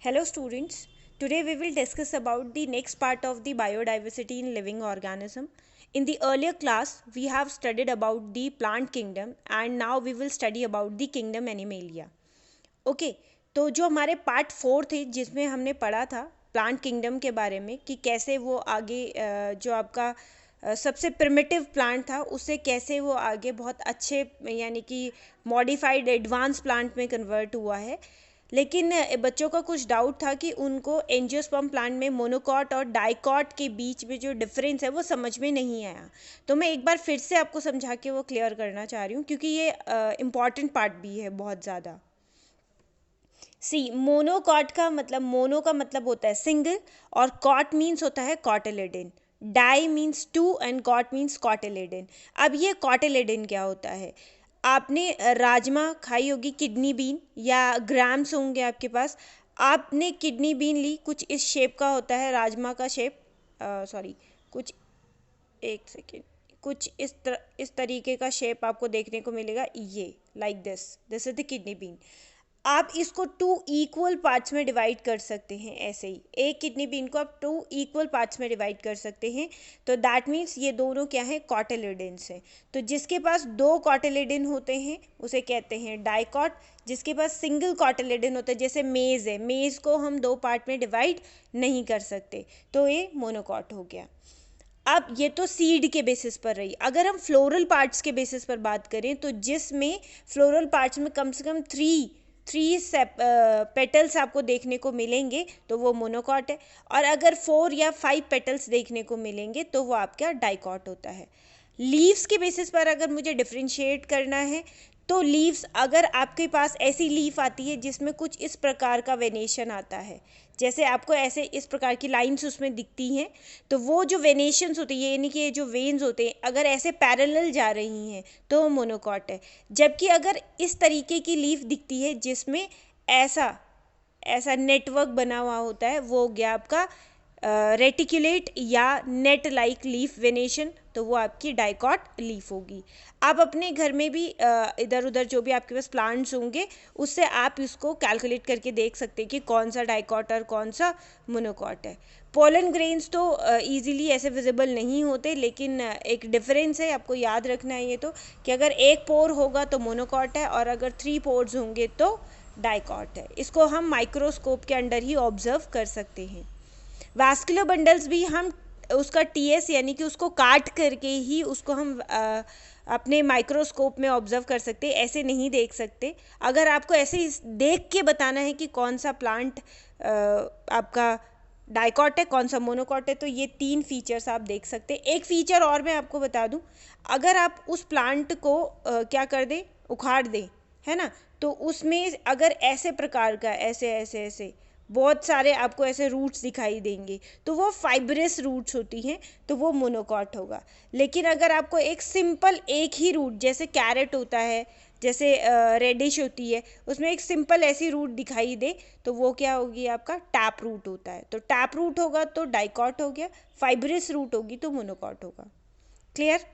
Hello students, today we will discuss about the next part of the biodiversity in living organism. In the earlier class, we have studied about the plant kingdom and now we will study about the kingdom Animalia. Okay तो जो हमारे part 4 थे जिसमें हमने पढ़ा था plant kingdom के बारे में कि कैसे वो आगे जो आपका सबसे प्रिमिटिव प्लांट था उससे कैसे वो आगे बहुत अच्छे यानी कि मॉडिफाइड एडवांस प्लांट में कन्वर्ट हुआ है। लेकिन बच्चों का कुछ डाउट था कि उनको एंजियोस्पर्म प्लांट में मोनोकॉट और डाइकॉट के बीच में जो डिफरेंस है वो समझ में नहीं आया। तो मैं एक बार फिर से आपको समझा के वो क्लियर करना चाह रही हूँ क्योंकि ये इम्पॉर्टेंट पार्ट भी है बहुत ज़्यादा। सी मोनोकॉट का मतलब मोनो का मतलब होता है सिंगल और कॉट मीन्स होता है cotyledon. Di means two and cot means cotyledon. अब ये कॉटिलिडन क्या होता है? आपने राजमा खाई होगी, किडनी बीन या ग्राम्स होंगे आपके पास। आपने किडनी बीन ली, कुछ इस शेप का होता है राजमा का शेप, सॉरी कुछ एक सेकेंड, कुछ इस तरीके का शेप आपको देखने को मिलेगा, ये like this is the kidney bean. आप इसको 2 इक्वल पार्ट्स में डिवाइड कर सकते हैं। ऐसे ही एक किडनी बीन को आप 2 इक्वल पार्ट्स में डिवाइड कर सकते हैं। तो दैट मीन्स ये दोनों क्या है, कॉटिलिडन्स हैं। तो जिसके पास 2 कॉटिलिडन होते हैं उसे कहते हैं डाइकॉट। जिसके पास सिंगल कॉटिलिडन होता है, जैसे मेज़ है, मेज़ को हम 2 पार्ट में डिवाइड नहीं कर सकते, तो ये मोनोकॉट हो गया। अब ये तो सीड के बेसिस पर रही। अगर हम फ्लोरल पार्ट्स के बेसिस पर बात करें तो जिसमें फ्लोरल पार्ट्स में कम से कम थ्री पेटल्स आपको देखने को मिलेंगे तो वो मोनोकॉट है, और अगर 4 या 5 पेटल्स देखने को मिलेंगे तो वो आपका डाइकॉट होता है। लीव्स के बेसिस पर अगर मुझे डिफ्रेंशिएट करना है तो लीव्स, अगर आपके पास ऐसी लीफ आती है जिसमें कुछ इस प्रकार का वेनेशन आता है, जैसे आपको ऐसे इस प्रकार की लाइंस उसमें दिखती हैं, तो वो जो वेनेशंस होती है यानी कि ये जो वेन्स होते हैं अगर ऐसे पैरेलल जा रही हैं तो वो मोनोकॉट है। जबकि अगर इस तरीके की लीफ दिखती है जिसमें ऐसा ऐसा नेटवर्क बना हुआ होता है, वो हो गया आपका रेटिकुलेट या नेट लाइक लीफ वेनेशन, तो वो आपकी डाइकॉट लीफ होगी। आप अपने घर में भी इधर उधर जो भी आपके पास प्लांट्स होंगे उससे आप इसको कैलकुलेट करके देख सकते हैं कि कौन सा डाइकॉट और कौन सा मोनोकॉट है। पोलन ग्रेन्स तो ईजिली ऐसे विजिबल नहीं होते, लेकिन एक डिफरेंस है, आपको याद रखना है ये तो, कि अगर एक पोर होगा तो मोनोकॉट है और अगर 3 पोर्स होंगे तो डाइकॉट है। इसको हम माइक्रोस्कोप के अंडर ही ऑब्जर्व कर सकते हैं। वैस्कुलर बंडल्स भी हम उसका टीएस यानी कि उसको काट करके ही उसको हम अपने माइक्रोस्कोप में ऑब्जर्व कर सकते हैं, ऐसे नहीं देख सकते। अगर आपको ऐसे देख के बताना है कि कौन सा प्लांट आपका डाइकॉट है कौन सा मोनोकॉट है, तो ये 3 फीचर्स आप देख सकते हैं। एक फीचर और मैं आपको बता दूं, अगर आप उस प्लांट को क्या कर दें, उखाड़ दें, है ना, तो उसमें अगर ऐसे प्रकार का ऐसे ऐसे ऐसे बहुत सारे आपको ऐसे रूट्स दिखाई देंगे तो वो फाइब्रस रूट्स होती हैं, तो वो मोनोकॉट होगा। लेकिन अगर आपको एक सिंपल एक ही रूट, जैसे कैरेट होता है, जैसे रेडिश होती है, उसमें एक सिंपल ऐसी रूट दिखाई दे तो वो क्या होगी, आपका टैप रूट होता है। तो टैप रूट होगा तो डाइकॉट हो गया, फाइब्रस रूट होगी तो मोनोकॉट होगा। क्लियर?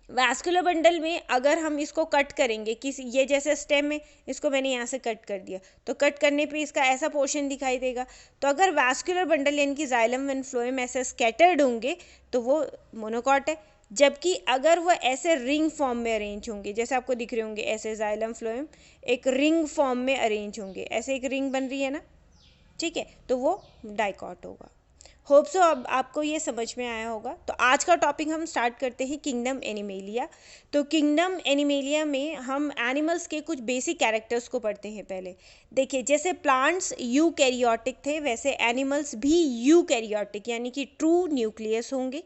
वैस्कुलर बंडल में अगर हम इसको कट करेंगे, किसी ये जैसे स्टेम है, इसको मैंने यहाँ से कट कर दिया, तो कट करने पे इसका ऐसा पोर्शन दिखाई देगा। तो अगर वैस्कुलर बंडल यानी कि जाइलम एंड फ्लोएम ऐसे स्कैटर्ड होंगे तो वो मोनोकॉट है। जबकि अगर वो ऐसे रिंग फॉर्म में अरेंज होंगे, जैसे आपको दिख रहे होंगे ऐसे जाइलम फ्लोएम एक रिंग फॉर्म में अरेंज होंगे, ऐसे एक रिंग बन रही है ना, ठीक है, तो वो डाइकॉट होगा। होप सो अब आपको ये समझ में आया होगा। तो आज का टॉपिक हम स्टार्ट करते हैं किंगडम एनिमेलिया। तो किंगडम एनिमेलिया में हम एनिमल्स के कुछ बेसिक कैरेक्टर्स को पढ़ते हैं। पहले देखिए, जैसे प्लांट्स यूकैरियोटिक थे वैसे एनिमल्स भी यूकैरियोटिक यानी कि ट्रू न्यूक्लियस होंगे।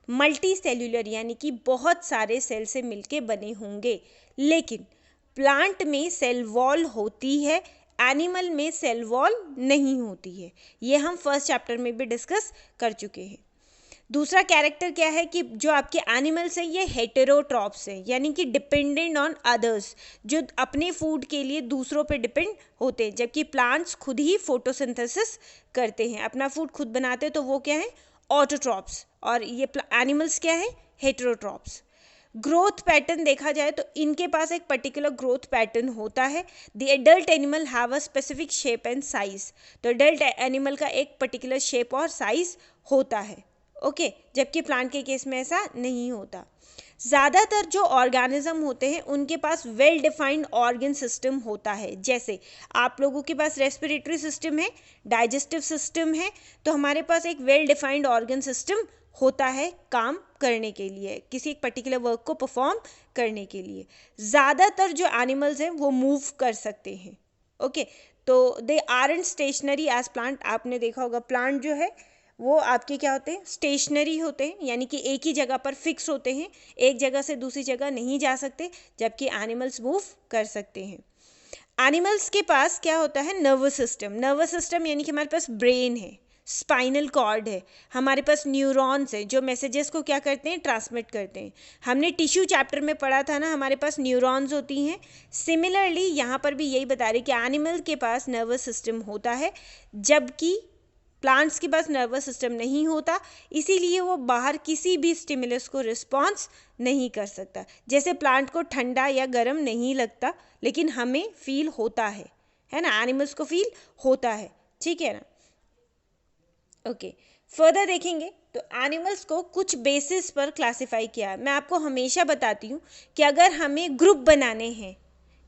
मल्टी सेल्यूलर यानी कि बहुत सारे सेल से मिलके बने होंगे। लेकिन प्लांट में सेल वॉल होती है, एनिमल में सेल वॉल नहीं होती है। ये हम फर्स्ट चैप्टर में भी डिस्कस कर चुके हैं। दूसरा कैरेक्टर क्या है कि जो आपके एनिमल्स हैं ये हेटेरोट्रॉप्स हैं, यानी कि डिपेंडेंट ऑन अदर्स, जो अपने फूड के लिए दूसरों पे डिपेंड होते हैं। जबकि प्लांट्स खुद ही फोटोसिंथेसिस करते हैं, अपना फूड खुद बनाते हैं, तो वो क्या है, ऑटोट्रॉप्स। और ये एनिमल्स क्या है, हेटेरोट्रॉप्स। ग्रोथ पैटर्न देखा जाए तो इनके पास एक पर्टिकुलर ग्रोथ पैटर्न होता है। The adult animal have a specific shape and size, तो एडल्ट एनिमल का एक पर्टिकुलर शेप और साइज होता है, ओके, जबकि प्लांट के केस में ऐसा नहीं होता। ज़्यादातर जो ऑर्गेनिज्म होते हैं उनके पास वेल डिफाइंड ऑर्गन सिस्टम होता है। जैसे आप लोगों के पास रेस्पिरेटरी सिस्टम है, डाइजेस्टिव सिस्टम है, तो हमारे पास एक वेल डिफाइंड ऑर्गन सिस्टम होता है काम करने के लिए, किसी एक पर्टिकुलर वर्क को परफॉर्म करने के लिए। ज़्यादातर जो एनिमल्स हैं वो मूव कर सकते हैं, ओके, तो they aren't stationary as plant. आपने देखा होगा प्लांट जो है वो आपके क्या होते हैं, स्टेशनरी होते हैं, यानी कि एक ही जगह पर फिक्स होते हैं, एक जगह से दूसरी जगह नहीं जा सकते, जबकि एनिमल्स मूव कर सकते हैं। एनिमल्स के पास क्या होता है, नर्वस सिस्टम। नर्वस सिस्टम यानी कि हमारे पास ब्रेन है, स्पाइनल कॉर्ड है, हमारे पास न्यूरॉन्स हैं जो मैसेजेस को क्या करते हैं, ट्रांसमिट करते हैं। हमने टिश्यू चैप्टर में पढ़ा था ना, हमारे पास न्यूरॉन्स होती हैं। सिमिलरली यहाँ पर भी यही बता रहे कि एनिमल के पास नर्वस सिस्टम होता है, जबकि प्लांट्स के पास नर्वस सिस्टम नहीं होता, इसीलिए वो बाहर किसी भी स्टिमुलस को रिस्पॉन्स नहीं कर सकता। जैसे प्लांट को ठंडा या गर्म नहीं लगता, लेकिन हमें फील होता है ना, एनिमल्स को फील होता है, ठीक है ना, ओके। फर्दर देखेंगे तो एनिमल्स को कुछ बेसिस पर क्लासिफाई किया है। मैं आपको हमेशा बताती हूँ कि अगर हमें ग्रुप बनाने हैं,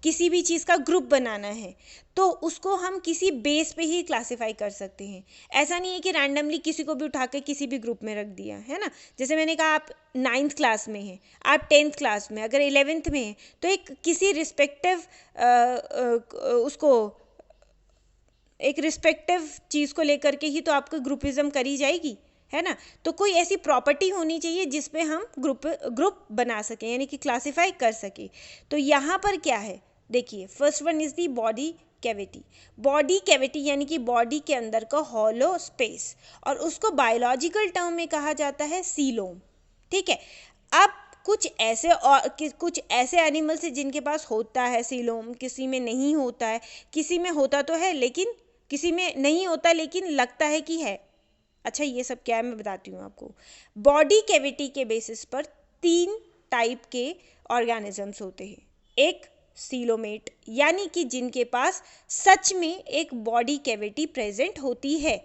किसी भी चीज़ का ग्रुप बनाना है, तो उसको हम किसी बेस पे ही क्लासिफाई कर सकते हैं। ऐसा नहीं है कि रैंडमली किसी को भी उठा के किसी भी ग्रुप में रख दिया, है ना। जैसे मैंने कहा आप 9th क्लास में हैं, आप 10th क्लास में, अगर 11th में हैं, तो एक किसी रिस्पेक्टिव उसको एक रिस्पेक्टिव चीज़ को लेकर के ही तो आपको ग्रुपिज्म करी जाएगी, है ना। तो कोई ऐसी प्रॉपर्टी होनी चाहिए जिसपे हम ग्रुप बना सकें, यानी कि क्लासिफाई कर सकें। तो यहाँ पर क्या है, देखिए, first one is the body cavity. Body cavity यानी कि बॉडी के अंदर का हॉलो स्पेस, और उसको बायोलॉजिकल टर्म में कहा जाता है सीलोम, ठीक है। अब कुछ ऐसे एनिमल्स हैं जिनके पास होता है सीलोम, किसी में नहीं होता है, किसी में होता तो है लेकिन किसी में नहीं होता लेकिन लगता है कि है। अच्छा, ये सब क्या है मैं बताती हूँ आपको। बॉडी कैविटी के बेसिस पर 3 टाइप के ऑर्गेनिजम्स होते हैं। एक सीलोमेट, यानी कि जिनके पास सच में एक बॉडी कैविटी प्रेजेंट होती है।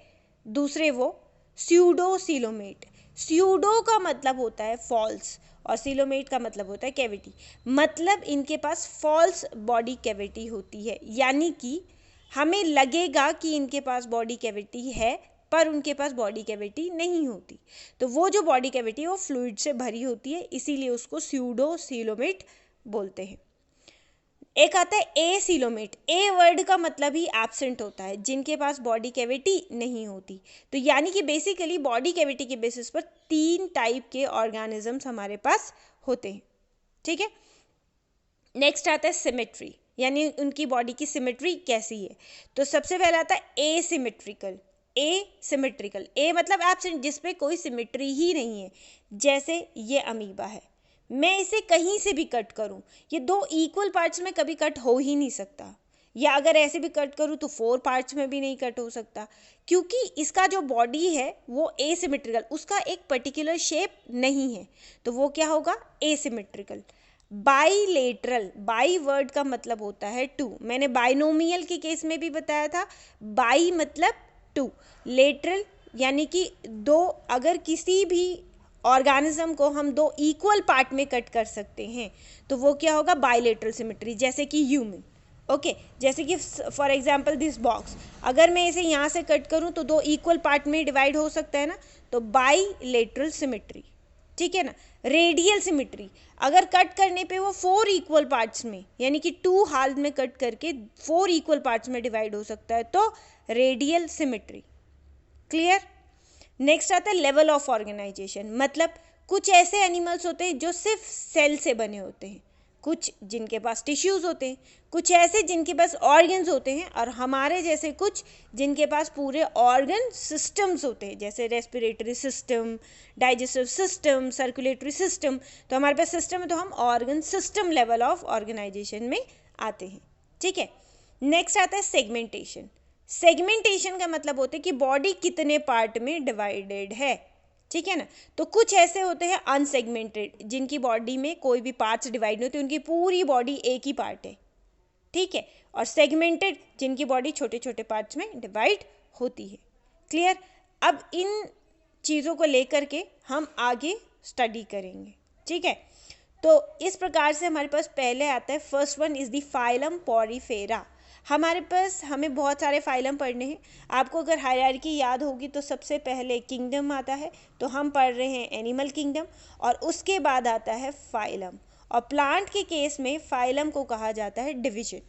दूसरे वो स्यूडो सीलोमेट। स्यूडो का मतलब होता है फॉल्स और सीलोमेट का मतलब होता है कैविटी। मतलब इनके पास फॉल्स बॉडी कैविटी होती है, यानी कि हमें लगेगा कि इनके पास बॉडी कैविटी है पर उनके पास बॉडी कैविटी नहीं होती। तो वो जो बॉडी कैविटी है वो फ्लूइड से भरी होती है, इसीलिए उसको स्यूडो सीलोमेट बोलते हैं। एक आता है ए सीलोमेट। ए वर्ड का मतलब ही एब्सेंट होता है, जिनके पास बॉडी कैविटी नहीं होती। तो यानी कि बेसिकली बॉडी कैविटी के बेसिस पर 3 टाइप के ऑर्गेनिजम्स हमारे पास होते हैं, ठीक है। नेक्स्ट आता है सिमेट्री, यानी उनकी बॉडी की सिमेट्री कैसी है। तो सबसे पहला आता है ए सिमेट्रिकल। ए सिमेट्रिकल, ए मतलब एब्सेंट, जिसपे कोई सिमेट्री ही नहीं है। जैसे ये अमीबा है, मैं इसे कहीं से भी कट करूं, ये 2 इक्वल पार्ट्स में कभी कट हो ही नहीं सकता, या अगर ऐसे भी कट करूं तो 4 पार्ट्स में भी नहीं कट हो सकता, क्योंकि इसका जो बॉडी है वो एसिमेट्रिकल, उसका एक पर्टिकुलर शेप नहीं है, तो वो क्या होगा, एसिमेट्रिकल। बाईलेटरल, बाई वर्ड का मतलब होता है 2। मैंने बाइनोमियल के केस में भी बताया था, बाई मतलब 2, लेटरल यानी कि 2। अगर किसी भी ऑर्गेनिज्म को हम 2 इक्वल पार्ट में कट कर सकते हैं तो वो क्या होगा, बाइलेटरल सिमेट्री। जैसे कि ह्यूमन, ओके, जैसे कि फॉर एग्जांपल दिस बॉक्स, अगर मैं इसे यहाँ से कट करूँ तो 2 इक्वल पार्ट में डिवाइड हो सकता है ना, तो बाइलेटरल सिमेट्री, ठीक है ना। रेडियल सिमेट्री, अगर कट करने पे वो 4 इक्वल पार्ट्स में, यानी कि 2 हाथ में कट करके 4 इक्वल पार्ट्स में डिवाइड हो सकता है, तो रेडियल सिमेट्री। क्लियर। नेक्स्ट आता है लेवल ऑफ ऑर्गेनाइजेशन। मतलब कुछ ऐसे एनिमल्स होते हैं जो सिर्फ सेल से बने होते हैं, कुछ जिनके पास टिश्यूज़ होते हैं, कुछ ऐसे जिनके पास ऑर्गन्स होते हैं, और हमारे जैसे कुछ जिनके पास पूरे ऑर्गन सिस्टम्स होते हैं, जैसे respiratory system, digestive system, circulatory system. तो हमारे पास सिस्टम है तो हम organ system level of organization में आते हैं, ठीक है। नेक्स्ट आता है सेगमेंटेशन। सेगमेंटेशन का मतलब होता है कि बॉडी कितने पार्ट में डिवाइडेड है, ठीक है ना। तो कुछ ऐसे होते हैं अनसेगमेंटेड, जिनकी बॉडी में कोई भी पार्ट्स डिवाइड नहीं होते, उनकी पूरी बॉडी एक ही पार्ट है, ठीक है। और सेगमेंटेड, जिनकी बॉडी छोटे छोटे पार्ट्स में डिवाइड होती है। क्लियर। अब इन चीज़ों को लेकर के हम आगे स्टडी करेंगे, ठीक है। तो इस प्रकार से हमारे पास पहले आता है, first one is the phylum Porifera. हमें बहुत सारे फाइलम पढ़ने हैं। आपको अगर हायरार्की याद होगी तो सबसे पहले किंगडम आता है, तो हम पढ़ रहे हैं एनिमल किंगडम, और उसके बाद आता है फाइलम। और प्लांट के केस में फाइलम को कहा जाता है डिवीजन।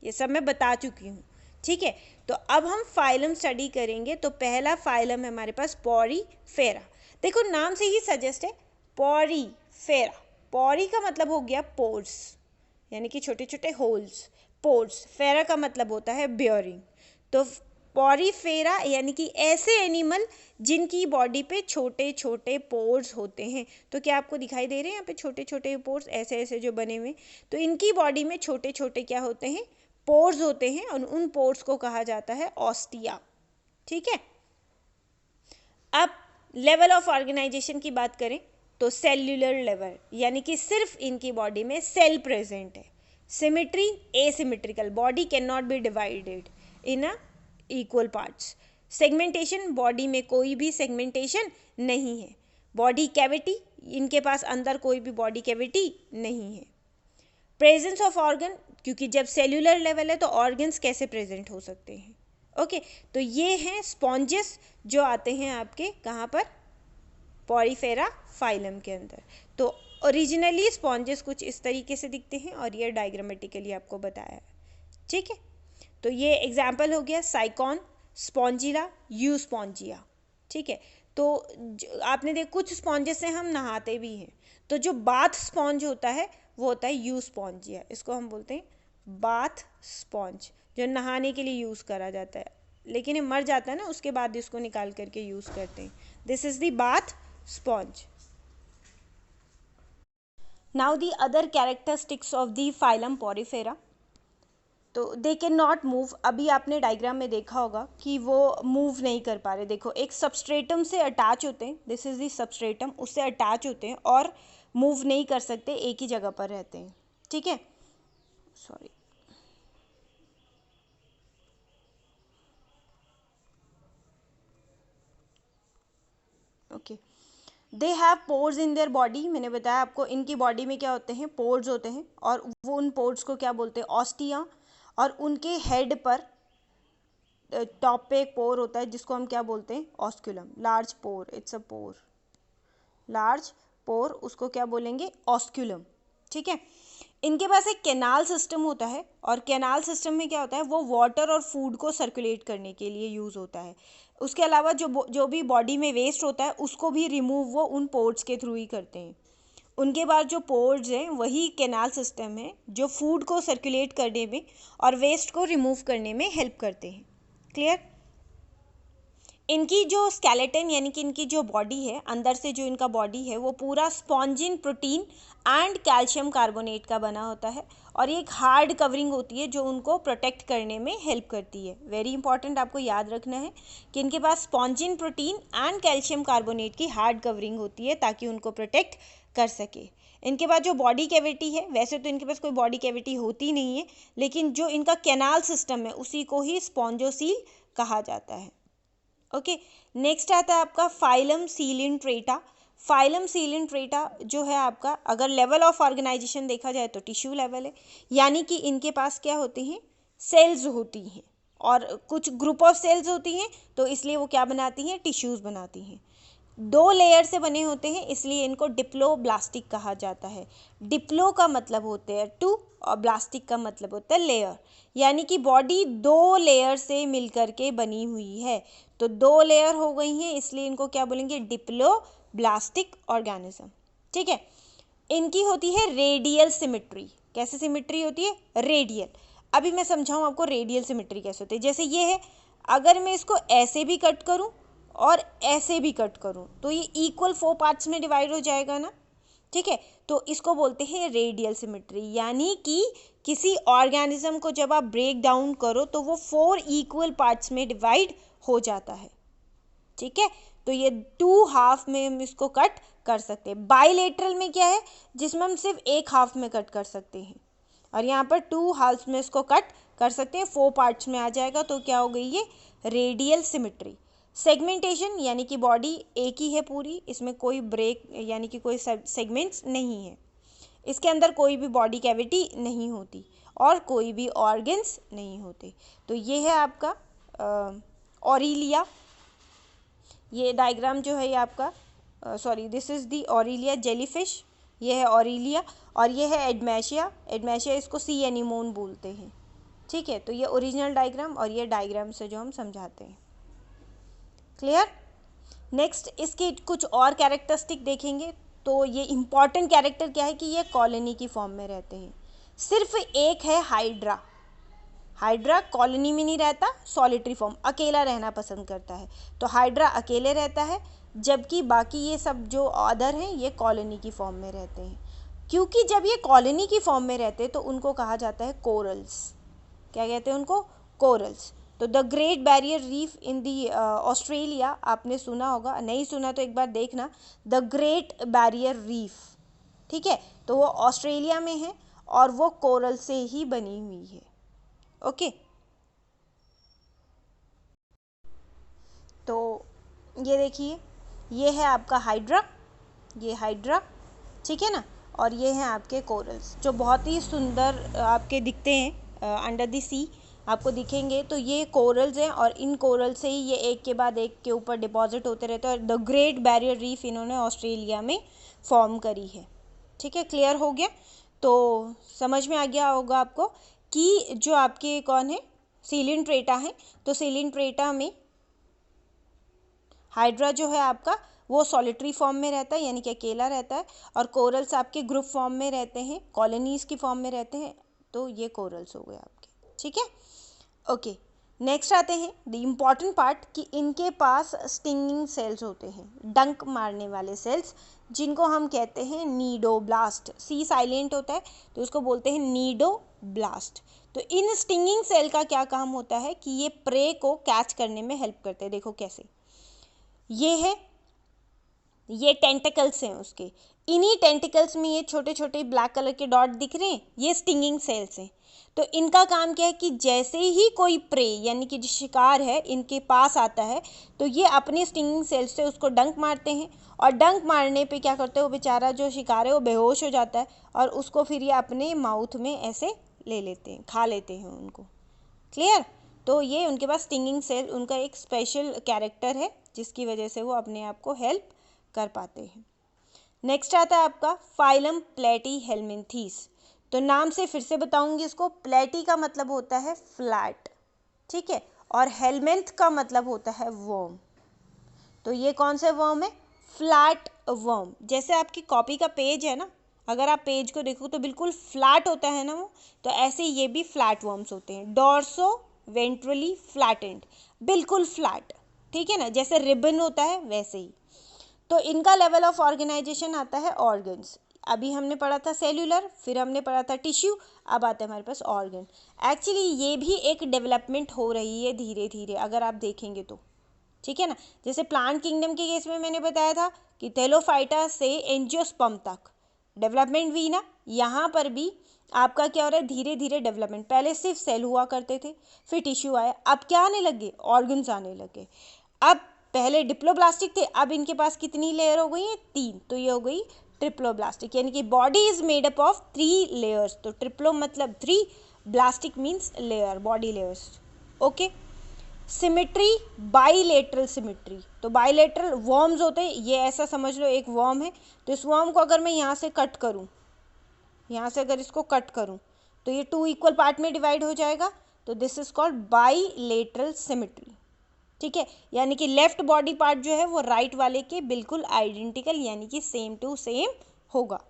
ये सब मैं बता चुकी हूँ, ठीक है। तो अब हम फाइलम स्टडी करेंगे। तो पहला फाइलम है हमारे पास पॉरीफेरा। देखो नाम से ही सजेस्ट है पॉरीफेरा। पॉरी का मतलब हो गया पोर्स, यानी कि छोटे छोटे होल्स, पोर्स। फेरा का मतलब होता है बियरिंग। तो पॉरीफेरा यानी कि ऐसे एनिमल जिनकी बॉडी पे छोटे छोटे पोर्स होते हैं। तो क्या आपको दिखाई दे रहे हैं यहाँ पे छोटे छोटे पोर्स ऐसे ऐसे जो बने हुए? तो इनकी बॉडी में छोटे छोटे क्या होते हैं? पोर्स होते हैं, और उन पोर्स को कहा जाता है ऑस्टिया, ठीक है। अब लेवल ऑफ ऑर्गेनाइजेशन की बात करें तो सेल्यूलर लेवल, यानी कि सिर्फ इनकी बॉडी में सेल प्रेजेंट है। Symmetry asymmetrical, body can not be divided in a equal parts. Segmentation, body में कोई भी सेगमेंटेशन नहीं है। बॉडी कैविटी, इनके पास अंदर कोई भी बॉडी कैविटी नहीं है। प्रेजेंस ऑफ ऑर्गन, क्योंकि जब सेल्यूलर लेवल है तो ऑर्गन्स कैसे प्रेजेंट हो सकते हैं? ओके, तो ये हैं स्पॉन्जेस जो आते हैं आपके कहाँ पर? पॉरीफेरा फाइलम के अंदर। तो ओरिजिनली स्पॉन्जेस कुछ इस तरीके से दिखते हैं, और ये डायग्रामेटिकली आपको बताया है, ठीक है। तो ये एग्जाम्पल हो गया साइकॉन, स्पॉन्जिला, यू स्पॉन्जिया, ठीक है। तो आपने देख कुछ स्पॉन्जेस से हम नहाते भी हैं, तो जो बाथ स्पॉन्ज होता है वो होता है यू स्पॉन्जिया। इसको हम बोलते हैं बाथ स्पॉन्ज, जो नहाने के लिए यूज़ करा जाता है, लेकिन ये मर जाता है ना, उसके बाद इसको निकाल करके यूज़ करते हैं। This is the bath sponge. Now the other characteristics of the phylum Porifera. तो दे कैन नॉट मूव। अभी आपने डायग्राम में देखा होगा कि वो मूव नहीं कर पा रहे। देखो एक सबस्ट्रेटम से अटैच होते हैं, दिस इज द सबस्ट्रेटम, उससे अटैच होते हैं और मूव नहीं कर सकते, एक ही जगह पर रहते हैं, ठीक है। Sorry, okay. They have pores in their body. मैंने बताया आपको इनकी बॉडी में क्या होते हैं? पोर्स होते हैं, और वो उन पोर्स को क्या बोलते हैं? ऑस्टिया। और उनके हेड पर टॉप पे एक पोर होता है जिसको हम क्या बोलते हैं? Osculum, large pore, it's a pore, large pore, उसको क्या बोलेंगे? ऑस्क्यूलम, ठीक है। इनके पास एक कैनाल सिस्टम होता है, और कैनाल सिस्टम में क्या होता है? वो वाटर और फूड को सर्कुलेट करने के लिए यूज़ होता है। उसके अलावा जो भी बॉडी में वेस्ट होता है उसको भी रिमूव वो उन पोर्स के थ्रू ही करते हैं। उनके बाद जो पोर्स हैं वही कैनाल सिस्टम है जो फूड को सर्कुलेट करने में और वेस्ट को रिमूव करने में हेल्प करते हैं। क्लियर। इनकी जो स्केलेटन यानी कि इनकी जो बॉडी है, अंदर से जो इनका बॉडी है वो पूरा spongin protein and calcium carbonate का बना होता है, और ये एक हार्ड कवरिंग होती है जो उनको प्रोटेक्ट करने में हेल्प करती है। वेरी इंपॉर्टेंट, आपको याद रखना है कि इनके पास spongin protein and calcium carbonate की हार्ड कवरिंग होती है ताकि उनको प्रोटेक्ट कर सके। इनके पास जो बॉडी कैविटी है, वैसे तो इनके पास कोई बॉडी कैविटी होती नहीं है, लेकिन जो इनका कैनाल सिस्टम है उसी को ही स्पॉन्जोसील कहा जाता है। ओके, नेक्स्ट आता है आपका फाइलम सीलिंट्रेटा। फाइलम सीलिंट्रेटा जो है आपका, अगर लेवल ऑफ ऑर्गेनाइजेशन देखा जाए तो टिश्यू लेवल है, यानी कि इनके पास क्या होती हैं? सेल्स होती हैं, और कुछ ग्रुप ऑफ सेल्स होती हैं, तो इसलिए वो क्या बनाती हैं? टिश्यूज़ बनाती हैं। 2 लेयर से बने होते हैं, इसलिए इनको डिप्लोब्लास्टिक कहा जाता है। डिप्लो का मतलब होते हैं 2 और ब्लास्टिक का मतलब होता है लेयर, यानी कि बॉडी 2 लेयर से मिलकर के बनी हुई है। तो 2 लेयर हो गई हैं, इसलिए इनको क्या बोलेंगे? डिप्लोब्लास्टिक ऑर्गेनिज्म, ठीक है। इनकी होती है रेडियल सिमिट्री। कैसे सिमिट्री होती है? रेडियल। अभी मैं समझाऊँ आपको रेडियल सिमिट्री कैसे होती है। जैसे ये है, अगर मैं इसको ऐसे भी कट करूँ और ऐसे भी कट करूं तो ये इक्वल 4 पार्ट्स में डिवाइड हो जाएगा ना, ठीक है। तो इसको बोलते हैं रेडियल सिमेट्री, यानी कि किसी ऑर्गेनिज्म को जब आप ब्रेक डाउन करो तो वो 4 इक्वल पार्ट्स में डिवाइड हो जाता है, ठीक है। तो ये 2 हाफ में हम इसको कट कर सकते हैं। बाइलेटरल में क्या है, जिसमें हम सिर्फ एक हाफ में कट कर सकते हैं, और यहाँ पर 2 हाफ्स में इसको कट कर सकते हैं, 4 पार्ट्स में आ जाएगा। तो क्या हो गई ये रेडियल सिमेट्री। सेगमेंटेशन यानी कि बॉडी एक ही है पूरी, इसमें कोई ब्रेक यानी कि कोई सेगमेंट्स नहीं है, इसके अंदर कोई भी बॉडी कैविटी नहीं होती और कोई भी ऑर्गन्स नहीं होते। तो ये है आपका ऑरिलिया। ये डायग्राम जो है ये आपका this is the Aurelia jellyfish, ये है ऑरिलिया, और ये है एडमेशिया। एडमेशिया इसको सी एनीमोन बोलते हैं, ठीक है। तो ये ओरिजिनल डायग्राम और ये डायग्राम से जो हम समझाते हैं। क्लियर। नेक्स्ट इसके कुछ और कैरेक्टरिस्टिक देखेंगे। तो ये इम्पॉर्टेंट कैरेक्टर क्या है कि ये कॉलोनी की फॉर्म में रहते हैं। सिर्फ एक है हाइड्रा। हाइड्रा कॉलोनी में नहीं रहता, सॉलिटरी फॉर्म, अकेला रहना पसंद करता है। तो हाइड्रा अकेले रहता है, जबकि बाकी ये सब जो अदर हैं ये कॉलोनी की फॉर्म में रहते हैं। क्योंकि जब ये कॉलोनी की फॉर्म में रहते हैं तो उनको कहा जाता है कोरल्स। क्या कहते हैं उनको? कोरल्स। तो the great barrier reef in the Australia, आपने सुना होगा, नहीं सुना तो एक बार देखना, द ग्रेट बैरियर रीफ, ठीक है। तो वो ऑस्ट्रेलिया में है और वो कोरल से ही बनी हुई है। ओके। तो ये देखिए, ये है आपका हाइड्रा, ये हाइड्रा, ठीक है ना, और ये हैं आपके कोरल्स जो बहुत ही सुंदर आपके दिखते हैं अंडर द सी, आपको दिखेंगे। तो ये कोरल्स हैं और इन कोरल से ही ये एक के बाद एक के ऊपर डिपॉजिट होते रहते हैं, और द ग्रेट बैरियर रीफ इन्होंने ऑस्ट्रेलिया में फॉर्म करी है, ठीक है। क्लियर हो गया? तो समझ में आ गया होगा आपको कि जो आपके कौन है, सीलिंट्रेटा है। तो सीलिंट्रेटा में हाइड्रा जो है आपका वो सॉलिटरी फॉर्म में रहता है, यानी कि अकेला रहता है, और कोरल्स आपके ग्रुप फॉर्म में रहते हैं, कॉलोनीज की फॉर्म में रहते हैं। तो ये कोरल्स हो गए आपके, ठीक है। ओके, नेक्स्ट आते हैं द इम्पॉर्टेंट पार्ट कि इनके पास स्टिंगिंग सेल्स होते हैं, डंक मारने वाले सेल्स, जिनको हम कहते हैं नीडोब्लास्ट। सी साइलेंट होता है तो उसको बोलते हैं नीडोब्लास्ट। तो इन स्टिंगिंग सेल का क्या काम होता है कि ये प्रे को कैच करने में हेल्प करते हैं। देखो कैसे, ये है, ये टेंटिकल्स हैं उसके, इन्हीं टेंटिकल्स में ये छोटे छोटे ब्लैक कलर के डॉट दिख रहे हैं, ये स्टिंगिंग सेल्स हैं। तो इनका काम क्या है कि जैसे ही कोई प्रे यानी कि जो शिकार है इनके पास आता है तो ये अपने स्टिंगिंग सेल्स से उसको डंक मारते हैं, और डंक मारने पे क्या करते हैं, वो बेचारा जो शिकार है वो बेहोश हो जाता है, और उसको फिर ये अपने माउथ में ऐसे ले लेते हैं, खा लेते हैं उनको। क्लियर? तो ये उनके पास स्टिंगिंग सेल, उनका एक स्पेशल कैरेक्टर है जिसकी वजह से वो अपने आप को हेल्प कर पाते हैं। नेक्स्ट आता है आपका फाइलम प्लेटीहेल्मिन्थीस। तो नाम से फिर से बताऊंगी इसको, प्लेटी का मतलब होता है फ्लैट, ठीक है, और हेलमेंथ का मतलब होता है वर्म। तो ये कौन से वर्म है? Flat worm. जैसे आपकी कॉपी का पेज है ना, अगर आप पेज को देखो तो बिल्कुल फ्लैट होता है ना वो, तो ऐसे ये भी फ्लैट वर्म्स होते हैं। डॉर्सो वेंट्रली फ्लैटेंड, बिल्कुल फ्लैट, ठीक है ना, जैसे रिबन होता है वैसे ही। तो इनका लेवल ऑफ ऑर्गेनाइजेशन आता है ऑर्गन्स। अभी हमने पढ़ा था सेल्यूलर, फिर हमने पढ़ा था टिश्यू, अब आते हैं हमारे पास ऑर्गन। एक्चुअली ये भी एक डेवलपमेंट हो रही है धीरे धीरे, अगर आप देखेंगे तो, ठीक है ना। जैसे प्लांट किंगडम के केस में मैंने बताया था कि टेलोफाइटा से एंजियोस्पर्म तक डेवलपमेंट हुई ना, यहाँ पर भी आपका क्या हो रहा है, धीरे धीरे डेवलपमेंट। पहले सिर्फ सेल हुआ करते थे, फिर टिश्यू आया, अब क्या आने लगे, ऑर्गन्स आने लगे। अब पहले डिप्लोब्लास्टिक थे, अब इनके पास कितनी लेयर हो गई है, 3, तो ये हो गई ट्रिप्लोब्लास्टिक, यानी कि body is made up of 3 layers. तो ट्रिप्लो मतलब 3, blastic means layer, body layers. Okay. Symmetry, bilateral symmetry. तो बाइलेटरल वर्म्स होते हैं, ये ऐसा समझ लो एक वर्म है, तो इस वर्म को अगर मैं यहाँ से कट करूँ, यहाँ से अगर इसको कट करूँ तो ये 2 इक्वल पार्ट में डिवाइड हो जाएगा। तो this is called bilateral symmetry, ठीक है। यानी कि लेफ्ट बॉडी पार्ट जो है वो राइट वाले के बिल्कुल आइडेंटिकल यानी कि सेम टू सेम होगा।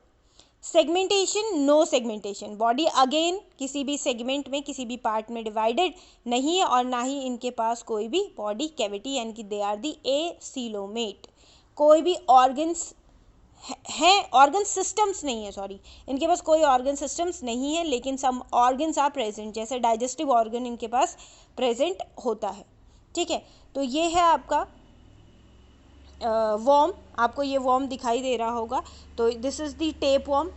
Segmentation, no segmentation, body again किसी भी सेगमेंट में किसी भी पार्ट में डिवाइडेड नहीं है, और ना ही इनके पास कोई भी बॉडी कैविटी यानी कि दे आर दी एसीलोमेट। कोई भी ऑर्गन्स हैं, ऑर्गन सिस्टम्स नहीं है, सॉरी, इनके पास कोई ऑर्गन सिस्टम्स नहीं है, लेकिन सम ऑर्गन्स आर प्रेजेंट, जैसे डाइजेस्टिव ऑर्गन इनके पास प्रेजेंट होता है, ठीक है। तो ये है आपका वर्म, आपको ये वर्म दिखाई दे रहा होगा, तो this is the tape worm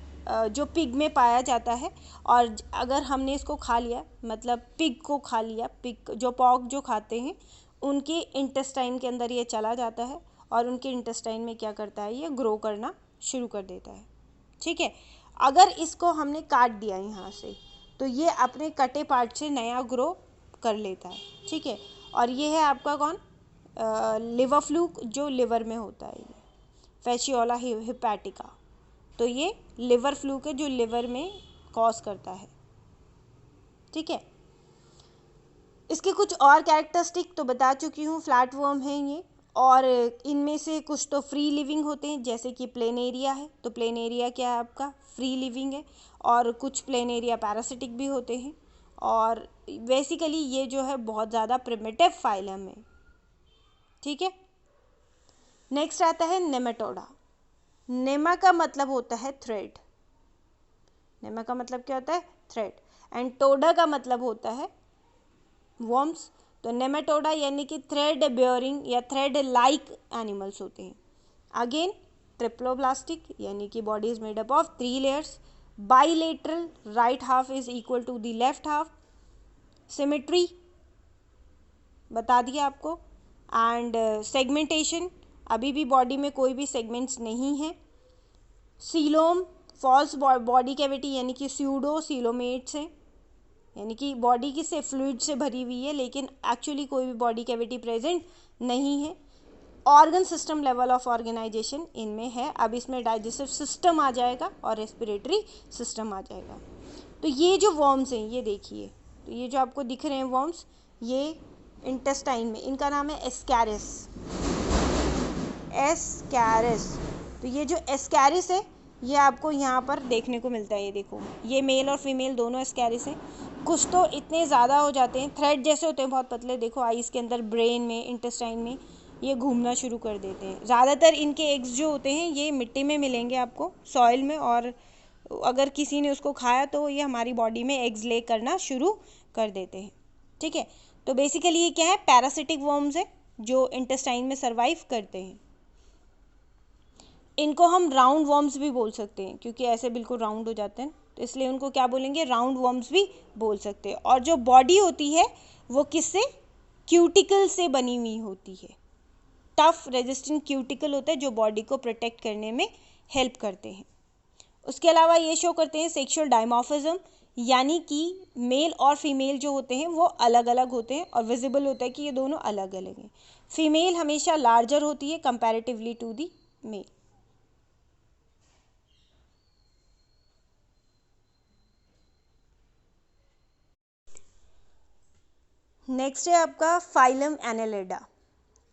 जो पिग में पाया जाता है। और अगर हमने इसको खा लिया, मतलब पिग को खा लिया, पिग जो पॉग जो खाते हैं उनके इंटेस्टाइन के अंदर ये चला जाता है और उनके इंटेस्टाइन में क्या करता है, ये ग्रो करना शुरू कर देता है। ठीक है, अगर इसको हमने काट दिया यहाँ से तो ये अपने कटे पार्ट से नया ग्रो कर लेता है। ठीक है, और ये है आपका कौन, लिवर फ्लूक जो लिवर में होता है, ये फैसियोला हिपैटिका, तो ये लिवर फ्लूक है जो लिवर में कॉज करता है। ठीक है, इसके कुछ और कैरेक्टरिस्टिक तो बता चुकी हूँ, फ्लैट वर्म है ये, और इनमें से कुछ तो फ्री लिविंग होते हैं, जैसे कि प्लेनेरिया है, तो प्लेनेरिया क्या है आपका, फ्री लिविंग है, और कुछ प्लेनेरिया पैरासिटिक भी होते हैं, और बेसिकली ये जो है बहुत ज़्यादा प्रिमिटिव फाइलम है। ठीक है, नेक्स्ट आता है नेमाटोडा। नेमा का मतलब होता है थ्रेड, नेमा का मतलब क्या होता है, थ्रेड, एंड टोडा का मतलब होता है वर्म्स। तो नेमाटोडा यानी कि थ्रेड बेयरिंग या थ्रेड लाइक एनिमल्स होते हैं। अगेन ट्रिप्लोब्लास्टिक यानी कि body is made up of 3 layers, bilateral, right half is equal to the left half, symmetry बता दिया आपको, एंड सेगमेंटेशन, अभी भी बॉडी में कोई भी सेगमेंट्स नहीं है। सीलोम, फॉल्स बॉडी कैविटी यानी कि स्यूडो सीलोमेट्स हैं, यानी कि बॉडी किससे, फ्लूइड से भरी हुई है, लेकिन एक्चुअली कोई भी बॉडी कैविटी प्रेजेंट नहीं है। Organ system level of organization इनमें है, अब इसमें डाइजेस्टिव सिस्टम आ जाएगा और रेस्पिरेटरी सिस्टम आ जाएगा। तो ये जो वर्म्स हैं, ये देखिए, तो ये जो आपको दिख रहे हैं वर्म्स, ये इंटेस्टाइन में, इनका नाम है एस्कैरिस, एस्कैरिस। तो ये जो एस्कैरिस है ये आपको यहाँ पर देखने को मिलता है, ये देखो, ये मेल और फीमेल दोनों एस्कैरिस हैं। कुछ तो इतने ज़्यादा हो जाते हैं, थ्रेड जैसे होते हैं, बहुत पतले, देखो आइस के अंदर, ब्रेन में, इंटेस्टाइन में ये घूमना शुरू कर देते हैं। ज़्यादातर इनके एग्स जो होते हैं ये मिट्टी में मिलेंगे आपको, सॉइल में, और अगर किसी ने उसको खाया तो ये हमारी बॉडी में एग्स ले करना शुरू कर देते हैं। ठीक है, तो बेसिकली ये क्या है, पैरासिटिक वर्म्स है जो इंटेस्टाइन में सर्वाइव करते हैं। इनको हम राउंड वर्म्स भी बोल सकते हैं, क्योंकि ऐसे बिल्कुल राउंड हो जाते हैं, तो इसलिए उनको क्या बोलेंगे, राउंड वर्म्स भी बोल सकते हैं। और जो बॉडी होती है वो किससे, क्यूटिकल से बनी हुई होती है, टफ रेजिस्टेंट क्यूटिकल होता है जो बॉडी को प्रोटेक्ट करने में हेल्प करते हैं। उसके अलावा ये शो करते हैं सेक्सुअल डायमॉर्फिज्म, यानी कि मेल और फीमेल जो होते हैं वो अलग अलग होते हैं, और विजिबल होता है कि ये दोनों अलग अलग हैं। फीमेल हमेशा लार्जर होती है comparatively to the male. Next है आपका फाइलम एनेलिडा।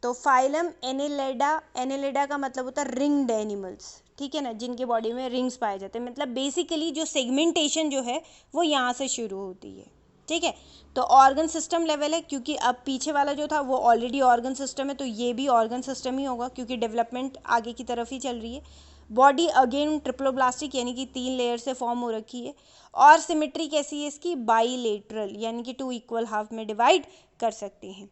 तो फाइलम एनेलिडा, एनेलिडा का मतलब होता है रिंग्ड एनिमल्स, ठीक है ना, जिनके बॉडी में रिंग्स पाए जाते हैं, मतलब बेसिकली जो सेगमेंटेशन जो है वो यहाँ से शुरू होती है। ठीक है, तो ऑर्गन सिस्टम लेवल है, क्योंकि अब पीछे वाला जो था वो ऑलरेडी ऑर्गन सिस्टम है, तो ये भी ऑर्गन सिस्टम ही होगा, क्योंकि डेवलपमेंट आगे की तरफ ही चल रही है। बॉडी अगेन ट्रिप्लोब्लास्टिक यानी कि 3 लेयर से फॉर्म हो रखी है, और सिमेट्री कैसी है इसकी, बाईलेटरल, यानी कि 2 इक्वल हाफ में डिवाइड कर सकते हैं।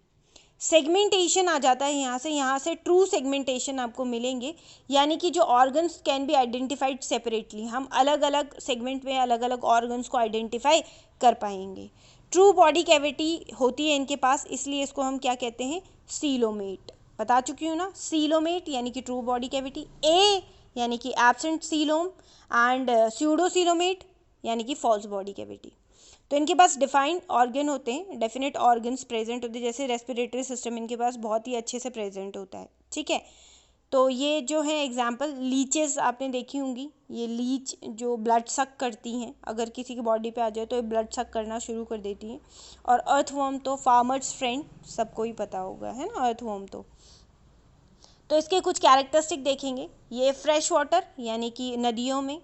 सेगमेंटेशन आ जाता है यहाँ से ट्रू सेगमेंटेशन आपको मिलेंगे, यानी कि जो organs can be identified separately, हम अलग अलग सेगमेंट में अलग अलग ऑर्गन्स को आइडेंटिफाई कर पाएंगे। ट्रू बॉडी कैविटी होती है इनके पास, इसलिए इसको हम क्या कहते हैं, सीलोमेट, बता चुकी हूँ ना, सीलोमेट यानी कि ट्रू बॉडी कैविटी, ए यानी कि एब्सेंट सीलोम, एंड स्यूडोसीलोमेट यानी कि फॉल्स बॉडी कैविटी। तो इनके पास डिफाइंड ऑर्गन होते हैं, डेफिनेट ऑर्गन्स प्रेजेंट होते हैं, जैसे रेस्पिरेटरी सिस्टम इनके पास बहुत ही अच्छे से प्रेजेंट होता है। ठीक है, तो ये जो है एग्जांपल, लीचेस आपने देखी होंगी, ये लीच जो ब्लड सक करती हैं, अगर किसी की बॉडी पे आ जाए तो ये ब्लड सक करना शुरू कर देती हैं। और अर्थवर्म तो फार्मर्स फ्रेंड सबको ही पता होगा, है ना, अर्थवर्म तो इसके कुछ कैरेक्टरिस्टिक देखेंगे। ये फ्रेश वाटर यानी कि नदियों में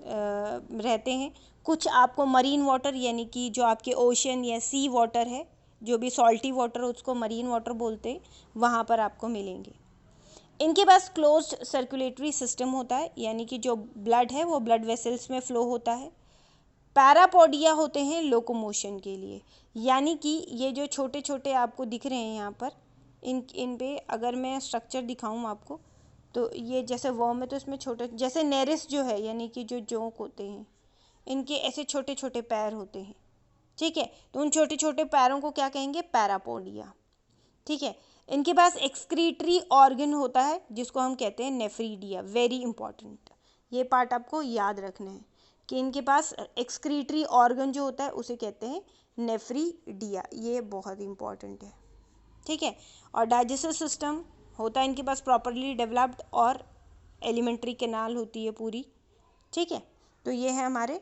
रहते हैं, कुछ आपको मरीन वाटर यानी कि जो आपके ओशन या सी वाटर है, जो भी सॉल्टी वाटर उसको मरीन वाटर बोलते हैं, वहाँ पर आपको मिलेंगे। इनके पास क्लोज्ड सर्कुलेटरी सिस्टम होता है, यानी कि जो ब्लड है वो ब्लड वेसल्स में फ्लो होता है। पैरापोडिया होते हैं लोकोमोशन के लिए, यानी कि ये जो छोटे छोटे आपको दिख रहे हैं यहाँ पर, इन पे अगर मैं स्ट्रक्चर दिखाऊं आपको, तो ये जैसे वर्म है तो इसमें छोटे, जैसे नेरिस जो है यानी कि जो जोंक होते हैं, इनके ऐसे छोटे छोटे पैर होते हैं, ठीक है। तो उन छोटे छोटे पैरों को क्या कहेंगे, पैरापोडिया, ठीक है। इनके पास एक्सक्रीटरी ऑर्गन होता है जिसको हम कहते हैं नेफ्रीडिया, वेरी इंपॉर्टेंट, ये पार्ट आपको याद रखना है कि इनके पास एक्सक्रीटरी ऑर्गन जो होता है उसे कहते हैं नेफ्रीडिया, ये बहुत इंपॉर्टेंट है, ठीक है। और डाइजेस्टिव सिस्टम होता है इनके पास प्रॉपरली डेवलप्ड, और एलिमेंट्री कैनाल होती है पूरी, ठीक है। तो ये है हमारे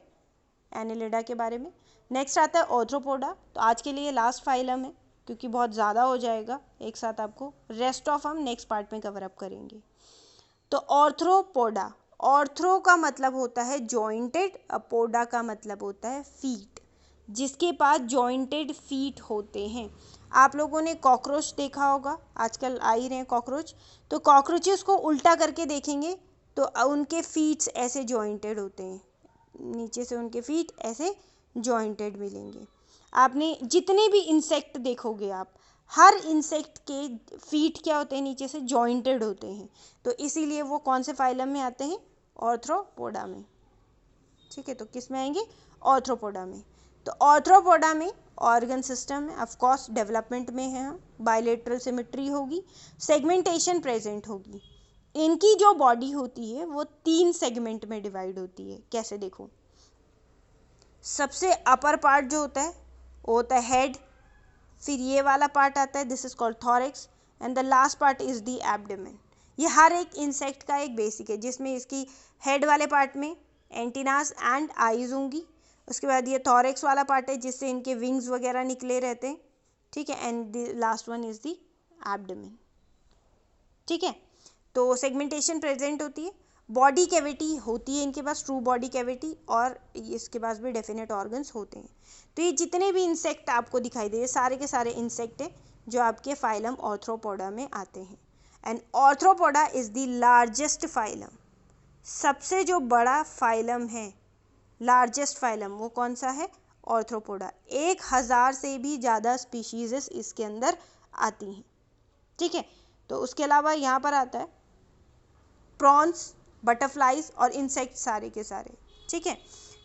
एनिलिडा के बारे में। नेक्स्ट आता है ऑर्थ्रोपोडा। तो आज के लिए लास्ट फाइलम है क्योंकि बहुत ज़्यादा हो जाएगा एक साथ, आपको रेस्ट ऑफ हम नेक्स्ट पार्ट में कवर अप करेंगे। तो ऑर्थ्रोपोडा, ऑर्थ्रो का मतलब होता है जॉइंटेड, पोडा का मतलब होता है फीट, जिसके पास जॉइंटेड फीट होते हैं। आप लोगों ने कॉकरोच देखा होगा, आजकल आ ही रहे हैं कॉकरोच, तो कॉकरोचेस को उल्टा करके देखेंगे तो उनके फीट्स ऐसे जॉइंटेड होते हैं, नीचे से उनके फीट ऐसे जॉइंटेड मिलेंगे। आपने जितने भी इंसेक्ट देखोगे आप, हर इंसेक्ट के फीट क्या होते हैं, नीचे से जॉइंटेड होते हैं, तो इसीलिए वो कौन से फाइलम में आते हैं, ऑर्थ्रोपोडा में, ठीक है। तो किस में आएंगे, ऑर्थ्रोपोडा में। तो ऑर्थ्रोपोडा में ऑर्गन सिस्टम है, ऑफ कोर्स डेवलपमेंट में है, हम बायलेटरल सिमेट्री होगी, सेगमेंटेशन प्रेजेंट होगी। इनकी जो बॉडी होती है वो 3 सेगमेंट में डिवाइड होती है। कैसे, देखो, सबसे अपर पार्ट जो होता है वो होता है हेड, फिर ये वाला पार्ट आता है, this is called thorax, and the last part is the abdomen. ये हर एक इंसेक्ट का एक बेसिक है, जिसमें इसकी हेड वाले पार्ट में एंटीनास एंड आईज होंगी, उसके बाद ये थॉरेक्स वाला पार्ट है जिससे इनके विंग्स वगैरह निकले रहते हैं, ठीक है, and the last one is the abdomen, ठीक है। तो सेगमेंटेशन प्रेजेंट होती है, बॉडी कैविटी होती है इनके पास, ट्रू बॉडी कैविटी, और इसके पास भी डेफिनेट ऑर्गन्स होते हैं। तो ये जितने भी इंसेक्ट आपको दिखाई दे रहे सारे के सारे इंसेक्ट हैं जो आपके फाइलम ऑर्थ्रोपोडा में आते हैं। And Arthropoda is the largest phylum, सबसे जो बड़ा फाइलम है, लार्जेस्ट फाइलम, वो कौन सा है, ऑर्थ्रोपोडा। 1000 से भी ज़्यादा स्पीशीज़ इसके अंदर आती हैं, ठीक है। तो उसके अलावा यहाँ पर आता है प्रॉन्स, बटरफ्लाइज और इंसेक्ट सारे के सारे, ठीक है।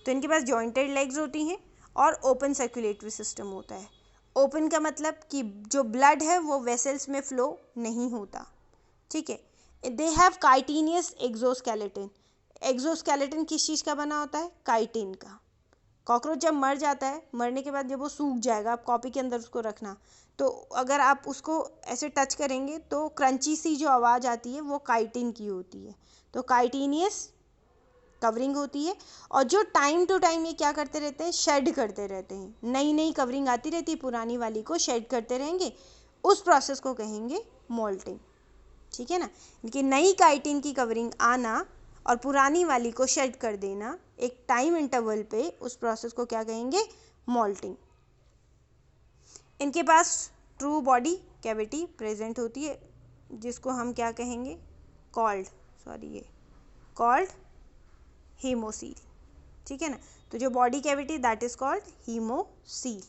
तो इनके पास जॉइंटेड लेग्स होती हैं और ओपन सर्कुलेटरी सिस्टम होता है। ओपन का मतलब कि जो ब्लड है वो वेसल्स में फ्लो नहीं होता, ठीक है। They have chitinous exoskeleton, exoskeleton किस चीज़ का बना होता है, काइटिन का। कॉकरोच जब मर जाता है, मरने के बाद जब वो सूख जाएगा, आप कॉपी के अंदर उसको रखना, तो अगर आप उसको ऐसे टच करेंगे तो क्रंची सी जो आवाज़ आती है वो काइटिन की होती है। तो काइटिनियस कवरिंग होती है, और जो टाइम टू टाइम ये क्या करते रहते हैं, शेड करते रहते हैं, नई नई कवरिंग आती रहती है, पुरानी वाली को शेड करते रहेंगे, उस प्रोसेस को कहेंगे मोल्टिंग, ठीक है ना। इनकी नई काइटिन की कवरिंग आना और पुरानी वाली को शेड कर देना एक टाइम इंटरवल पे, उस प्रोसेस को क्या कहेंगे, मोल्टिंग। इनके पास ट्रू बॉडी कैविटी प्रेजेंट होती है जिसको हम क्या कहेंगे, कॉल्ड हीमोसील, ठीक है ना। तो जो body cavity that is called haemocoel,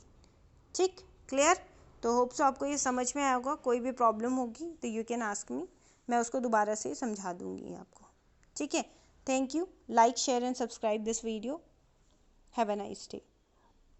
ठीक, क्लियर। तो होप सो आपको ये समझ में आया होगा। कोई भी प्रॉब्लम होगी तो यू कैन आस्क मी, मैं उसको दोबारा से समझा दूंगी आपको, ठीक है। Thank you, like share and subscribe this video, have a nice day.